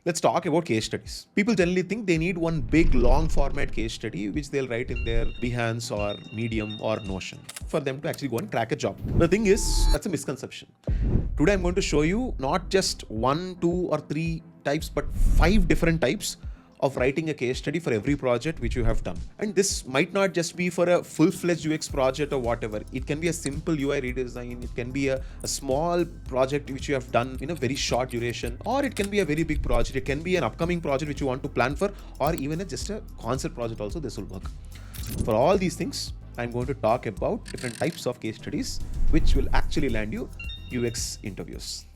Let's talk about case studies. People generally think they need one big long format case study which they'll write in their Behance or Medium or Notion for them to actually go and crack a job. The thing is, that's a misconception. Today I'm going to show you not just 1, 2 or 3 types, but 5 different types of writing a case study for every project which you have done. And this might not just be for a full-fledged UX project or whatever. It can be a simple UI redesign. It can be a small project which you have done in a very short duration, or it can be a very big project. It can be an upcoming project which you want to plan for, or even just a concept project also. This will work. For all these things, I'm going to talk about different types of case studies which will actually land you UX interviews.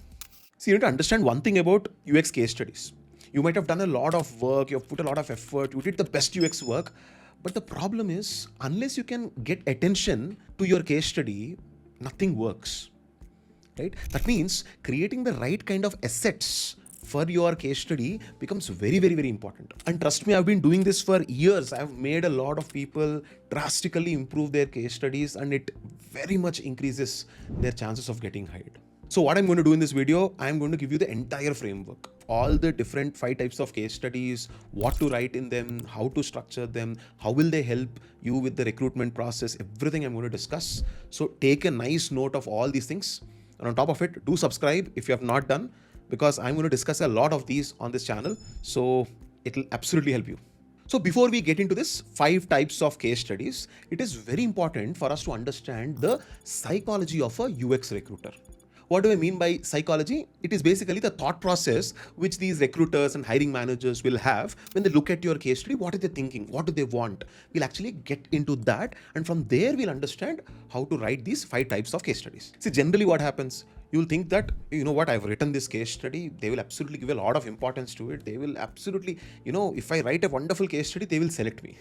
So you need to understand one thing about UX case studies. You might have done a lot of work, you have put a lot of effort, you did the best UX work, but the problem is, unless you can get attention to your case study, nothing works, right? That means creating the right kind of assets for your case study becomes very, very, very important. And trust me, I've been doing this for years. I've made a lot of people drastically improve their case studies, and it very much increases their chances of getting hired. So what I'm going to do in this video, I'm going to give you the entire framework, all the different 5 types of case studies, what to write in them, how to structure them, how will they help you with the recruitment process, everything I'm going to discuss. So take a nice note of all these things. And on top of it, do subscribe if you have not done, because I'm going to discuss a lot of these on this channel. So it'll absolutely help you. So before we get into this 5 types of case studies, it is very important for us to understand the psychology of a UX recruiter. What do I mean by psychology? It is basically the thought process which these recruiters and hiring managers will have when they look at your case study. What are they thinking? What do they want? We'll actually get into that, and from there we'll understand how to write these 5 types of case studies. See, generally what happens, you'll think that, you know what, I've written this case study, they will absolutely give a lot of importance to it. They will absolutely, if I write a wonderful case study, they will select me.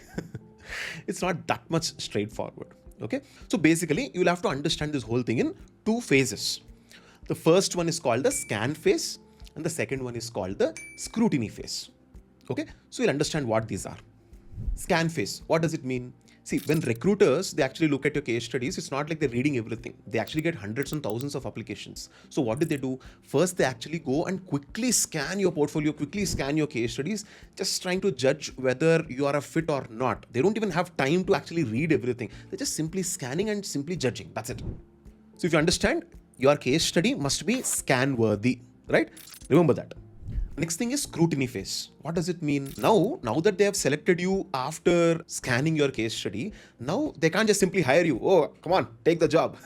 It's not that much straightforward. Okay. So basically you'll have to understand this whole thing in 2 phases. The first one is called the scan phase, and the second one is called the scrutiny phase. Okay, so you'll understand what these are. Scan phase, what does it mean? See, when recruiters, they actually look at your case studies, it's not like they're reading everything. They actually get hundreds and thousands of applications. So what do? First, they actually go and quickly scan your portfolio, quickly scan your case studies, just trying to judge whether you are a fit or not. They don't even have time to actually read everything. They're just simply scanning and simply judging. That's it. So if you understand, your case study must be scan worthy, right? Remember that. Next thing is scrutiny phase. What does it mean? Now that they have selected you after scanning your case study, now they can't just simply hire you. Oh, come on, take the job.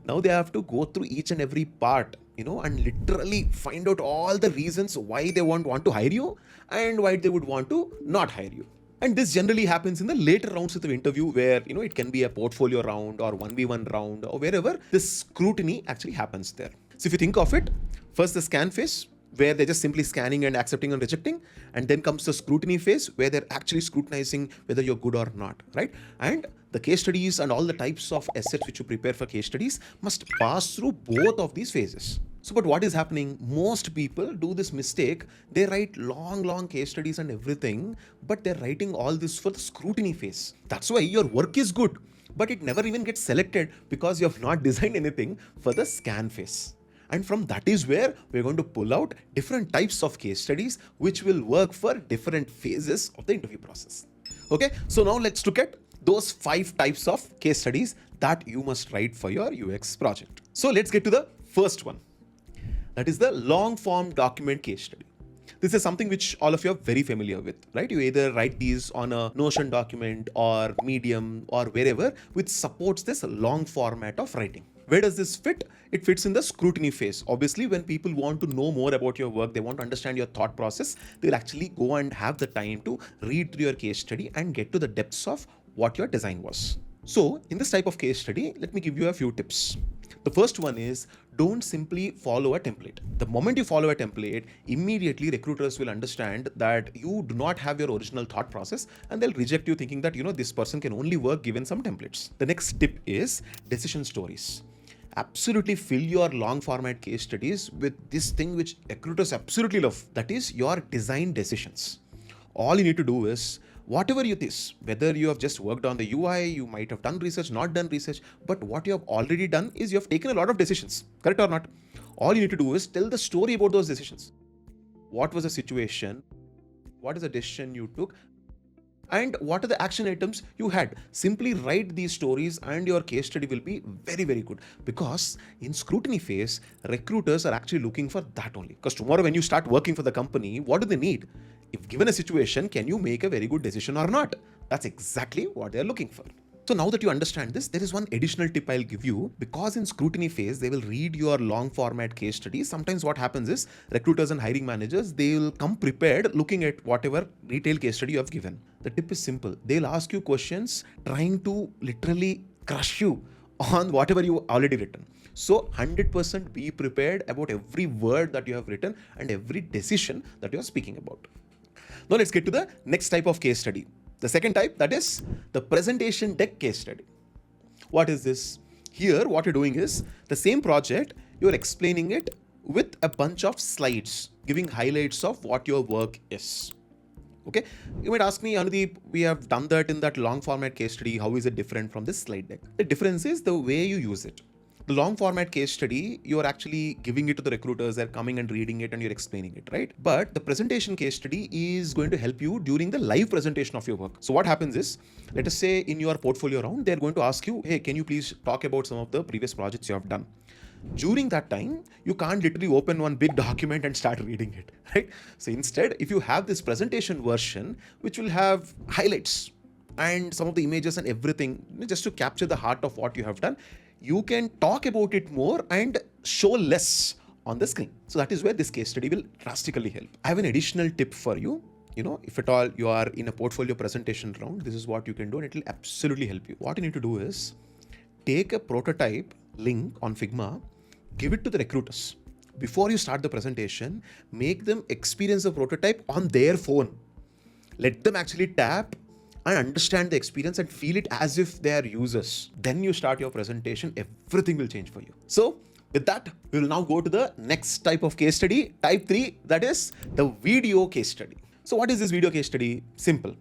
Now they have to go through each and every part, and literally find out all the reasons why they won't want to hire you and why they would want to not hire you. And this generally happens in the later rounds of the interview where, it can be a portfolio round or 1v1 round or wherever this scrutiny actually happens there. So if you think of it, first the scan phase where they're just simply scanning and accepting and rejecting. And then comes the scrutiny phase where they're actually scrutinizing whether you're good or not, right? And the case studies and all the types of assets which you prepare for case studies must pass through both of these phases. So, but what is happening? Most people do this mistake. They write long case studies and everything, but they're writing all this for the scrutiny phase. That's why your work is good, but it never even gets selected because you have not designed anything for the scan phase. And from that is where we're going to pull out different types of case studies which will work for different phases of the interview process. Okay, so now let's look at those 5 types of case studies that you must write for your UX project. So let's get to the first one. That is the long form document case study. This is something which all of you are very familiar with, right? You either write these on a Notion document or Medium or wherever, which supports this long format of writing. Where does this fit? It fits in the scrutiny phase. Obviously, when people want to know more about your work, they want to understand your thought process, they'll actually go and have the time to read through your case study and get to the depths of what your design was. So in this type of case study, let me give you a few tips. The first one is, don't simply follow a template. The moment you follow a template, immediately recruiters will understand that you do not have your original thought process, and they'll reject you thinking that, this person can only work given some templates. The next tip is decision stories. Absolutely fill your long format case studies with this thing which recruiters absolutely love. That is your design decisions. All you need to do is, whatever you this, whether you have just worked on the UI, you might have done research, not done research, but what you have already done is you have taken a lot of decisions, correct or not? All you need to do is tell the story about those decisions. what was the situation, what is the decision you took, and what are the action items you had. Simply write these stories and your case study will be very, very good, because in scrutiny phase, recruiters are actually looking for that only. Because tomorrow when you start working for the company, what do they need? If given a situation, can you make a very good decision or not? That's exactly what they're looking for. So now that you understand this, there is one additional tip I'll give you. Because in scrutiny phase, they will read your long format case studies. Sometimes what happens is recruiters and hiring managers, they will come prepared looking at whatever detailed case study you have given. The tip is simple. They'll ask you questions trying to literally crush you on whatever you already written. So 100% be prepared about every word that you have written and every decision that you are speaking about. Now let's get to the next type of case study. The second type, that is the presentation deck case study. What is this? Here, what you're doing is the same project, you're explaining it with a bunch of slides, giving highlights of what your work is. Okay, you might ask me, Anudeep, we have done that in that long format case study. How is it different from this slide deck? The difference is the way you use it. The long format case study, you're actually giving it to the recruiters, they're coming and reading it and you're explaining it, right? But the presentation case study is going to help you during the live presentation of your work. So what happens is, let us say in your portfolio round, they're going to ask you, hey, can you please talk about some of the previous projects you have done? During that time, you can't literally open one big document and start reading it, right? So instead, if you have this presentation version, which will have highlights and some of the images and everything, just to capture the heart of what you have done, you can talk about it more and show less on the screen. So that is where this case study will drastically help. I have an additional tip for you. If at all you are in a portfolio presentation round, this is what you can do and it will absolutely help you. What you need to do is take a prototype link on Figma, give it to the recruiters. Before you start the presentation, make them experience the prototype on their phone. Let them actually tap and understand the experience and feel it as if they are users. Then you start your presentation, everything will change for you. So with that, we will now go to the next type of case study, type 3, that is the video case study. So what is this video case study? Simple.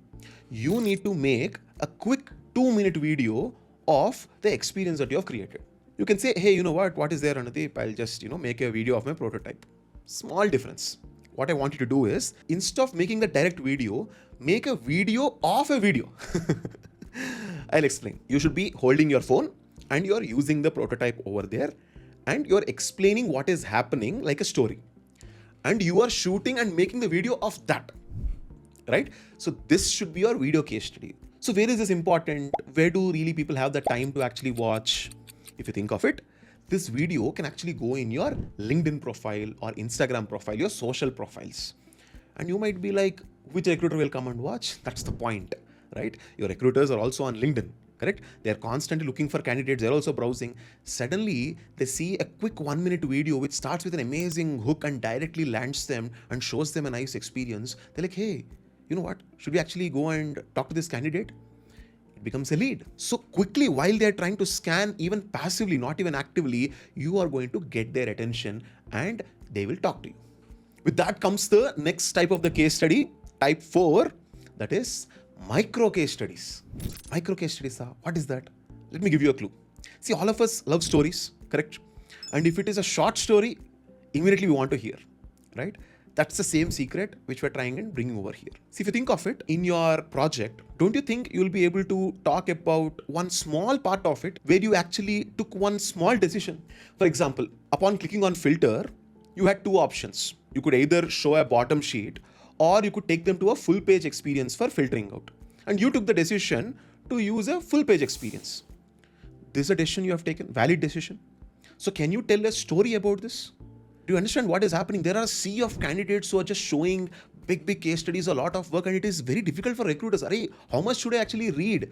You need to make a quick 2-minute video of the experience that you have created. You can say, hey, you know what is there, Anudeep? I'll just, make a video of my prototype. Small difference. What I want you to do is, instead of making the direct video, make a video of a video. I'll explain. You should be holding your phone and you're using the prototype over there and you're explaining what is happening like a story. And you are shooting and making the video of that, right? So this should be your video case study. So where is this important? Where do really people have the time to actually watch? If you think of it, this video can actually go in your LinkedIn profile or Instagram profile, your social profiles. And you might be like, which recruiter will come and watch? That's the point, right? Your recruiters are also on LinkedIn, correct? They're constantly looking for candidates. They're also browsing. Suddenly, they see a quick 1-minute video which starts with an amazing hook and directly lands them and shows them a nice experience. They're like, hey, you know what? Should we actually go and talk to this candidate? Becomes a lead. So quickly, while they're trying to scan, even passively, not even actively, you are going to get their attention and they will talk to you. With that comes the next type of the case study, type 4, that is micro case studies. Micro case studies, what is that? Let me give you a clue. See, all of us love stories, correct? And if it is a short story, immediately we want to hear, right? That's the same secret which we're trying and bringing over here. See, if you think of it, in your project, don't you think you'll be able to talk about one small part of it where you actually took one small decision? For example, upon clicking on filter, you had two options. You could either show a bottom sheet or you could take them to a full page experience for filtering out. And you took the decision to use a full page experience. This is a decision you have taken, valid decision. So can you tell a story about this? Do you understand what is happening? There are a sea of candidates who are just showing big case studies, a lot of work, and it is very difficult for recruiters. Arey, how much should I actually read?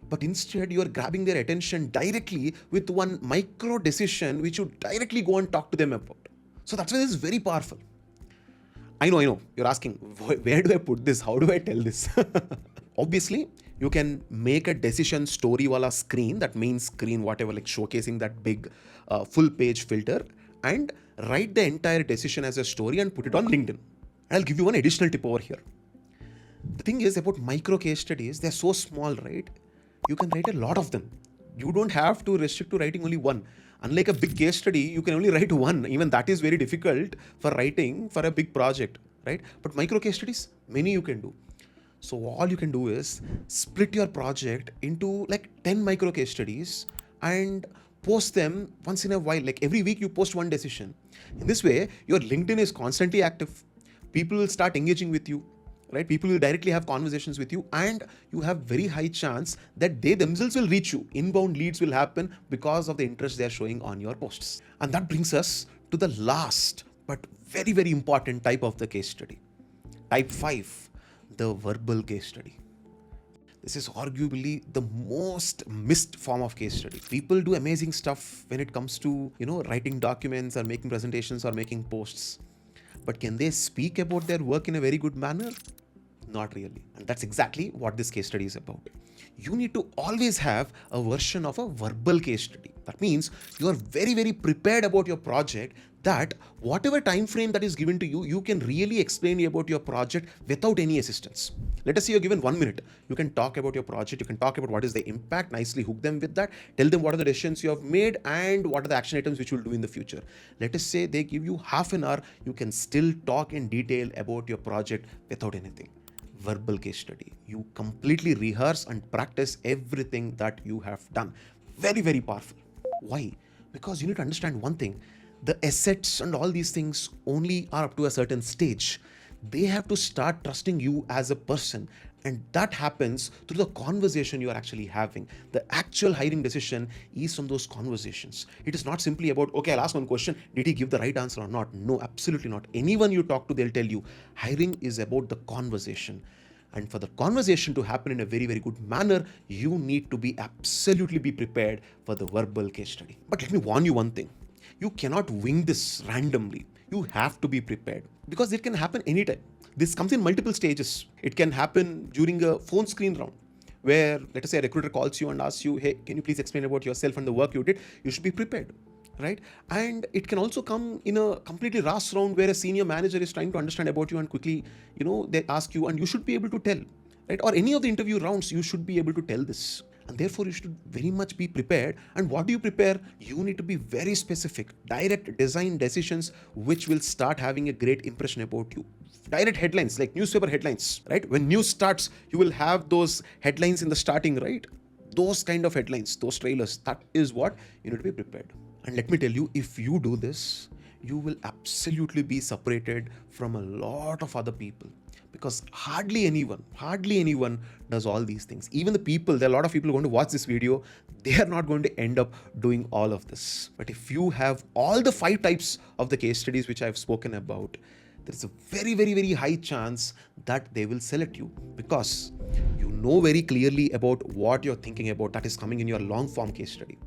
But instead, you are grabbing their attention directly with one micro decision, which you directly go and talk to them about. So that's why this is very powerful. I know. You're asking, where do I put this? How do I tell this? Obviously, you can make a decision story wala screen, that main screen, whatever, like showcasing that big full page filter, and write the entire decision as a story and put it on LinkedIn. And I'll give you one additional tip over here. The thing is about micro case studies, they're so small, right? You can write a lot of them. You don't have to restrict to writing only one. Unlike a big case study, you can only write one. Even that is very difficult for writing for a big project. right? But micro case studies, many you can do. So all you can do is split your project into like 10 micro case studies and post them once in a while. Like every week you post one decision. In this way, your LinkedIn is constantly active. People will start engaging with you, right? People will directly have conversations with you, and you have very high chance that they themselves will reach you. Inbound leads will happen because of the interest they are showing on your posts. And that brings us to the last but very, very important type of the case study. Type 5, the verbal case study. This is arguably the most missed form of case study. People do amazing stuff when it comes to, writing documents or making presentations or making posts. But can they speak about their work in a very good manner? Not really. And that's exactly what this case study is about. You need to always have a version of a verbal case study. That means you are very, very prepared about your project, that whatever time frame that is given to you, you can really explain about your project without any assistance. Let us say you're given 1 minute. You can talk about your project, you can talk about what is the impact, nicely hook them with that, tell them what are the decisions you have made and what are the action items which you'll do in the future. Let us say they give you half an hour, you can still talk in detail about your project without anything. Verbal case study. You completely rehearse and practice everything that you have done. Very, very powerful. Why? Because you need to understand one thing. The assets and all these things only are up to a certain stage. They have to start trusting you as a person. And that happens through the conversation you are actually having. The actual hiring decision is from those conversations. It is not simply about, okay, I'll ask one question, did he give the right answer or not? No, absolutely not. Anyone you talk to, they'll tell you, hiring is about the conversation. And for the conversation to happen in a very, very good manner, you need to be absolutely be prepared for the verbal case study. But let me warn you one thing. You cannot wing this randomly. You have to be prepared because it can happen anytime. This comes in multiple stages. It can happen during a phone screen round where, let us say, a recruiter calls you and asks you, hey, can you please explain about yourself and the work you did? You should be prepared, right? And it can also come in a completely RAS round where a senior manager is trying to understand about you and quickly, they ask you and you should be able to tell, right? Or any of the interview rounds, you should be able to tell this. And therefore, you should very much be prepared. And what do you prepare? You need to be very specific, direct design decisions which will start having a great impression about you. Direct headlines like newspaper headlines, right? When news starts, you will have those headlines in the starting, right? Those kind of headlines, those trailers, that is what you need to be prepared. And let me tell you, if you do this, you will absolutely be separated from a lot of other people. Because hardly anyone does all these things. Even there are a lot of people who are going to watch this video, they are not going to end up doing all of this. But if you have all the 5 types of the case studies which I've spoken about, there's a very, very, very high chance that they will select you because you know very clearly about what you're thinking about that is coming in your long form case study.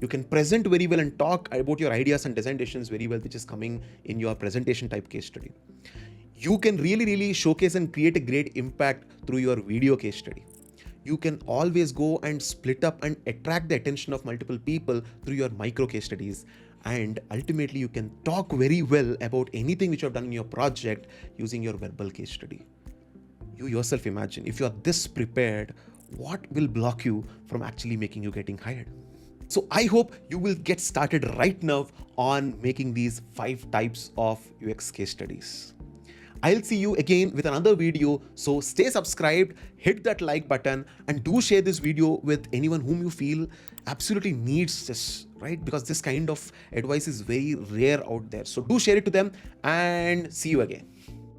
You can present very well and talk about your ideas and design decisions very well, which is coming in your presentation type case study. You can really, really showcase and create a great impact through your video case study. You can always go and split up and attract the attention of multiple people through your micro case studies. And ultimately, you can talk very well about anything which you have done in your project using your verbal case study. You yourself imagine, if you are this prepared, what will block you from actually making you getting hired? So I hope you will get started right now on making these 5 types of UX case studies. I'll see you again with another video. So stay subscribed, hit that like button, and do share this video with anyone whom you feel absolutely needs this, right? Because this kind of advice is very rare out there. So do share it to them and see you again.